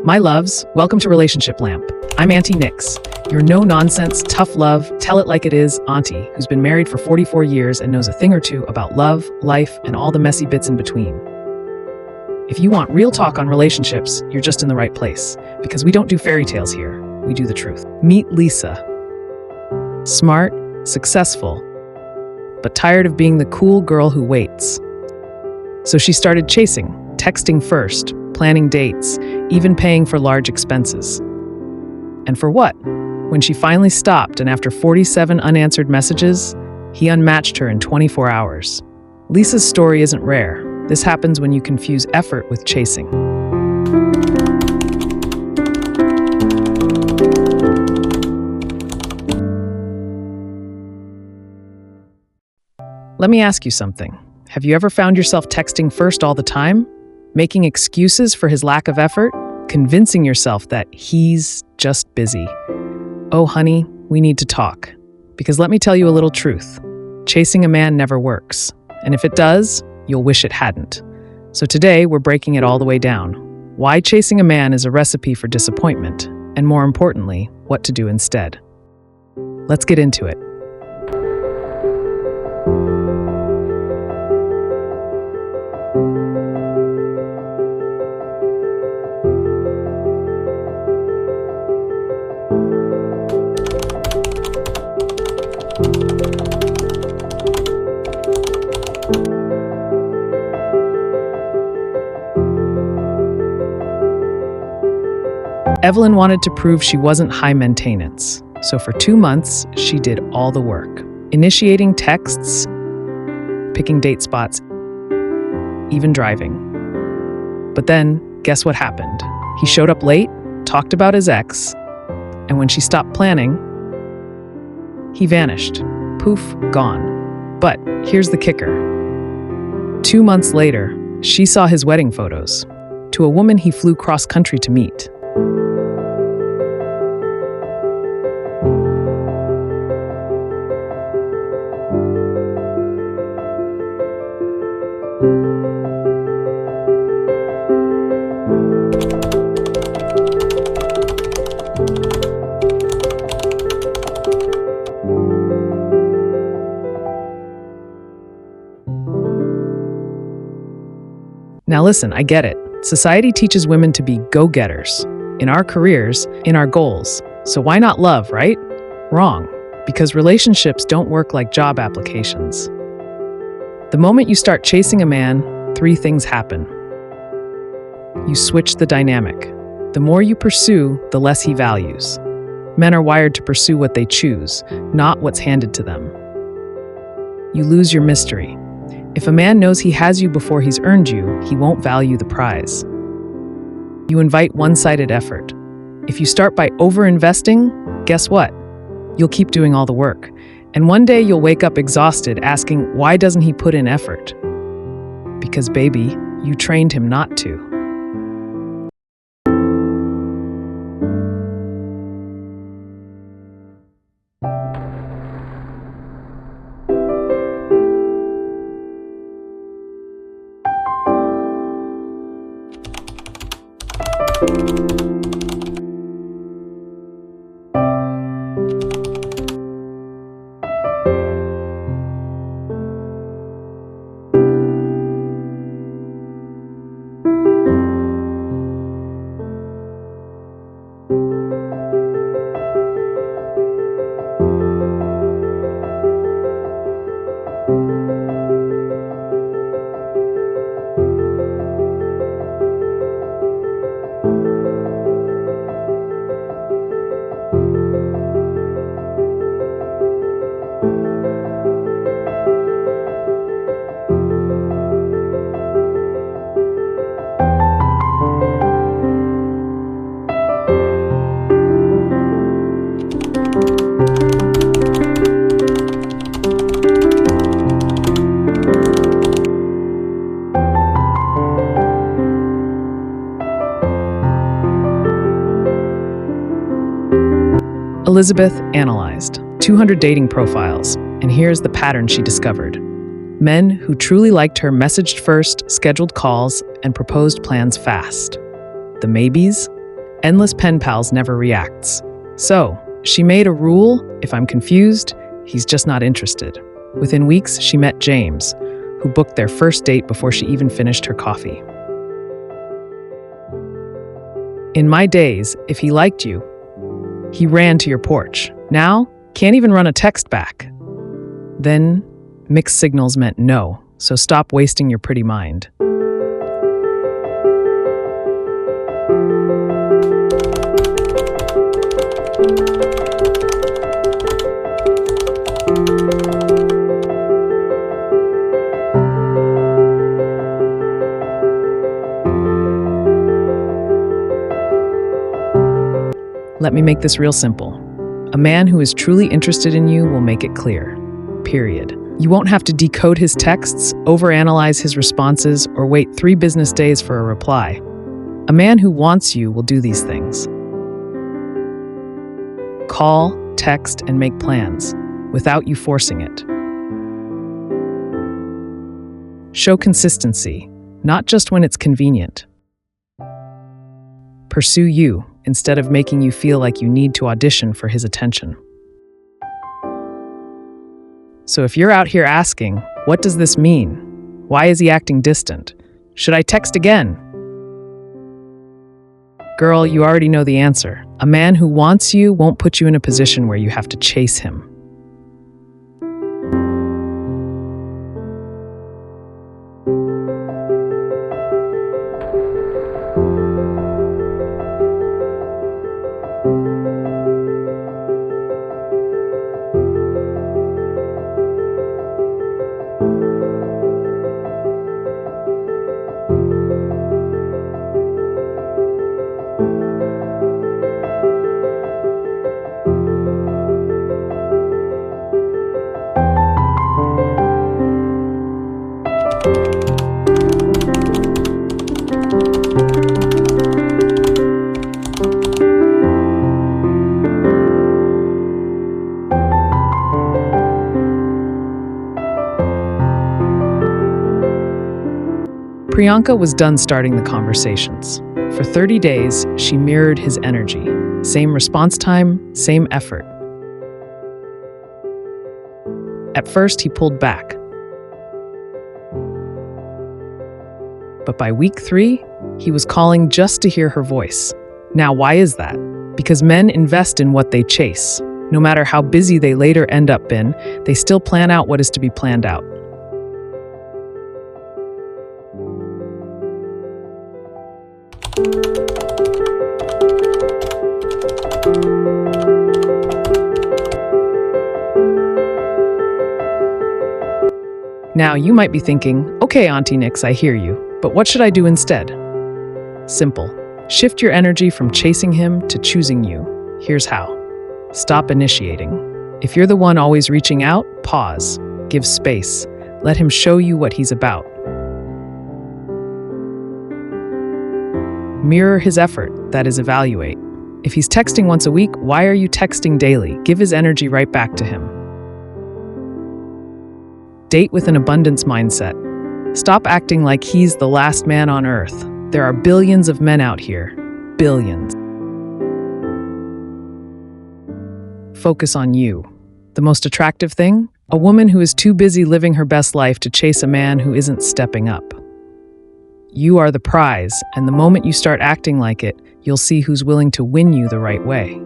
My loves, welcome to Relationship Lamp. I'm Aunty Niks, your no-nonsense, tough love, tell-it-like-it-is auntie who's been married for 44 years and knows a thing or two about love, life, and all the messy bits in between. If you want real talk on relationships, you're just in the right place, because we don't do fairy tales here, we do the truth. Meet Lisa. Smart, successful, but tired of being the cool girl who waits. So she started chasing, texting first, planning dates, even paying for large expenses. And for what? When she finally stopped and after 47 unanswered messages, he unmatched her in 24 hours. Lisa's story isn't rare. This happens when you confuse effort with chasing. Let me ask you something. Have you ever found yourself texting first all the time? Making excuses for his lack of effort? Convincing yourself that he's just busy? Oh, honey, we need to talk. Because let me tell you a little truth. Chasing a man never works. And if it does, you'll wish it hadn't. So today, we're breaking it all the way down. Why chasing a man is a recipe for disappointment, and more importantly, what to do instead. Let's get into it. Evelyn wanted to prove she wasn't high maintenance, so for 2 months, she did all the work. Initiating texts, picking date spots, even driving. But then, guess what happened? He showed up late, talked about his ex, and when she stopped planning, he vanished. Poof, gone. But here's the kicker. 2 months later, she saw his wedding photos to a woman he flew cross-country to meet. Now listen, I get it. Society teaches women to be go-getters in our careers, in our goals. So why not love, right? Wrong, because relationships don't work like job applications. The moment you start chasing a man, 3 things happen. You switch the dynamic. The more you pursue, the less he values. Men are wired to pursue what they choose, not what's handed to them. You lose your mystery. If a man knows he has you before he's earned you, he won't value the prize. You invite one-sided effort. If you start by over-investing, guess what? You'll keep doing all the work. And one day you'll wake up exhausted asking, why doesn't he put in effort? Because baby, you trained him not to. Elizabeth analyzed 200 dating profiles, and here's the pattern she discovered. Men who truly liked her messaged first, scheduled calls, and proposed plans fast. The maybes? Endless pen pals never reacts. So, she made a rule: if I'm confused, he's just not interested. Within weeks, she met James, who booked their first date before she even finished her coffee. In my days, if he liked you, he ran to your porch. Now, can't even run a text back. Then, mixed signals meant no, so stop wasting your pretty mind. Let me make this real simple. A man who is truly interested in you will make it clear. Period. You won't have to decode his texts, overanalyze his responses, or wait 3 business days for a reply. A man who wants you will do these things. Call, text, and make plans, without you forcing it. Show consistency, not just when it's convenient. Pursue you, instead of making you feel like you need to audition for his attention. So if you're out here asking, what does this mean? Why is he acting distant? Should I text again? Girl, you already know the answer. A man who wants you won't put you in a position where you have to chase him. Priyanka was done starting the conversations. For 30 days, she mirrored his energy. Same response time, same effort. At first, he pulled back. But by week 3, he was calling just to hear her voice. Now, why is that? Because men invest in what they chase. No matter how busy they later end up in, they still plan out what is to be planned out. Now, you might be thinking, okay, Aunty Niks, I hear you, but what should I do instead? Simple. Shift your energy from chasing him to choosing you. Here's how. Stop initiating. If you're the one always reaching out, pause. Give space. Let him show you what he's about. Mirror his effort, that is, evaluate. If he's texting once a week, why are you texting daily? Give his energy right back to him. Date with an abundance mindset. Stop acting like he's the last man on earth. There are billions of men out here. Billions. Focus on you. The most attractive thing? A woman who is too busy living her best life to chase a man who isn't stepping up. You are the prize, and the moment you start acting like it, you'll see who's willing to win you the right way.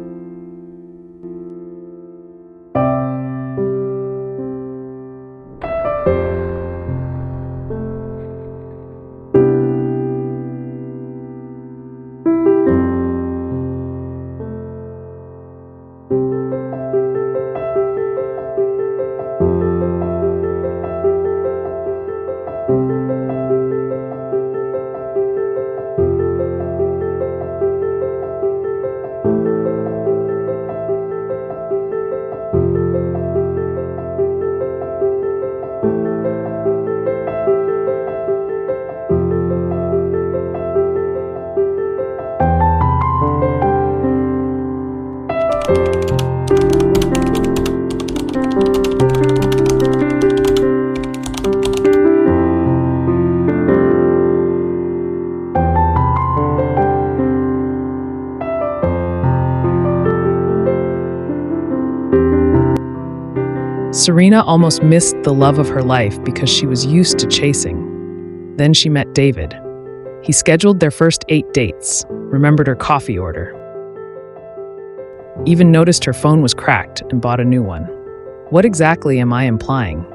Serena almost missed the love of her life because she was used to chasing. Then she met David. He scheduled their first 8 dates, remembered her coffee order, even noticed her phone was cracked and bought a new one. What exactly am I implying?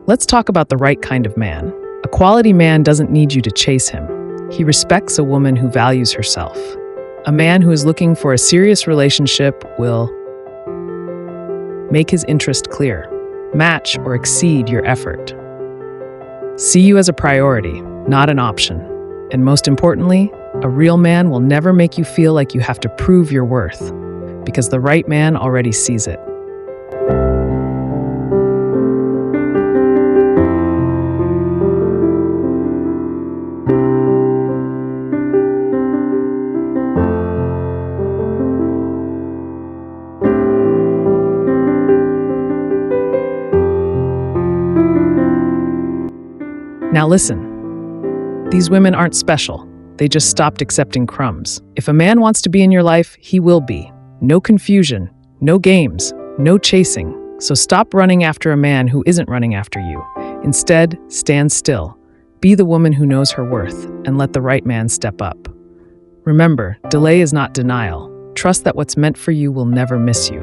Let's talk about the right kind of man. A quality man doesn't need you to chase him. He respects a woman who values herself. A man who is looking for a serious relationship will make his interest clear, match or exceed your effort, see you as a priority, not an option. And most importantly, a real man will never make you feel like you have to prove your worth, because the right man already sees it. Now listen, these women aren't special. They just stopped accepting crumbs. If a man wants to be in your life, he will be. No confusion, no games, no chasing. So stop running after a man who isn't running after you. Instead, stand still. Be the woman who knows her worth and let the right man step up. Remember, delay is not denial. Trust that what's meant for you will never miss you.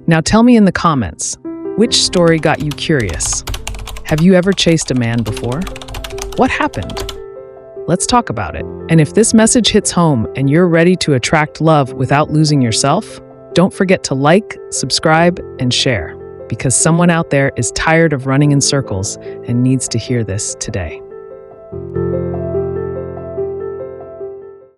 Now tell me in the comments, which story got you curious? Have you ever chased a man before? What happened? Let's talk about it. And if this message hits home and you're ready to attract love without losing yourself, don't forget to like, subscribe, and share, because someone out there is tired of running in circles and needs to hear this today.